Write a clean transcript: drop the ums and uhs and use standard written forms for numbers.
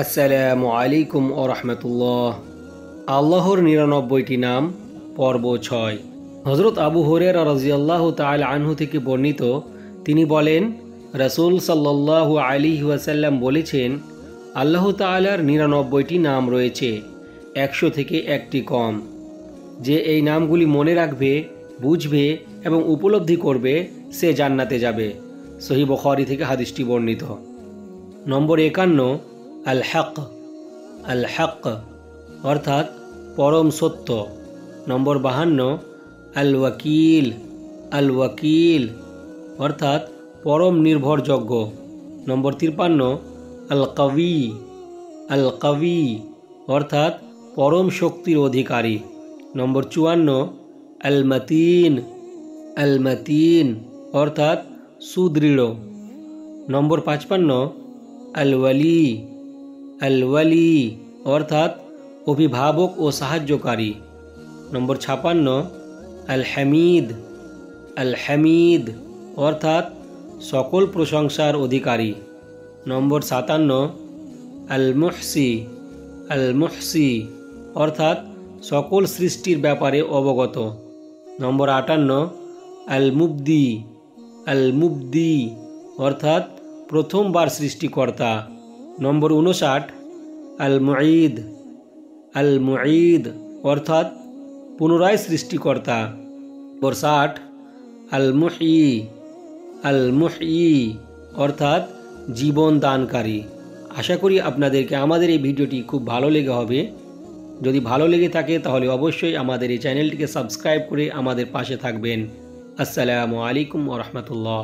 আসসালামু আলাইকুম ও রহমতুল্লাহ। আল্লাহর ৯৯টি নাম পর্ব ৬। হজরত আবু হুরায়রা রাদিয়াল্লাহু তাআলা আনহু থেকে বর্ণিত, তিনি বলেন, রাসূল সাল্লাল্লাহু আলাইহি ওয়াসাল্লাম বলেছেন, আল্লাহ তাআলার ৯৯টি নাম রয়েছে, ১০০ থেকে একটি কম। যে এই নামগুলি মনে রাখবে, বুঝবে এবং উপলব্ধি করবে, সে জান্নাতে যাবে। সহিহ বুখারী থেকে হাদিসটি বর্ণিত। নম্বর ৫১, আল হক। আল হক অর্থাৎ পরম সত্য। নম্বর ৫২, আল ওয়াকিল। আল ওয়াকিল অর্থাৎ পরম নির্ভরযোগ্য। নম্বর ৫৩, আল কবি। আল কবি অর্থাৎ পরম শক্তির অধিকারী। নম্বর ৫৪, আল মতিন। আল মতিন অর্থাৎ সুদৃঢ়। নম্বর ৫৫, আল ওয়ালি। আল ওয়ালি অর্থাৎ অভিভাবক ও সাহায্যকারী। নম্বর ৫৬, আল হামিদ। আল হামিদ অর্থাৎ সকল প্রশংসার অধিকারী। নম্বর ৫৭, আল মুহসি। আল মুহসি অর্থাৎ সকল সৃষ্টির ব্যাপারে অবগত। নম্বর ৫৮, আল মুবদি। আল মুবদি অর্থাৎ প্রথমবার সৃষ্টিকর্তা। নম্বর ৫৯, আল মুঈদ। আল মুঈদ অর্থাৎ পুনরায় সৃষ্টিকর্তা। নম্বর ৬০, আল মুহয়ি। আল মুহয়ি অর্থাৎ জীবন দানকারী। আশা করি আপনাদেরকে আমাদের এই ভিডিওটি খুব ভালো লেগে হবে। যদি ভালো লেগে থাকে তাহলে অবশ্যই আমাদের এই চ্যানেলটিকে সাবস্ক্রাইব করে আমাদের পাশে থাকবেন। আসসালামু আলাইকুম ওয়া রাহমাতুল্লাহ।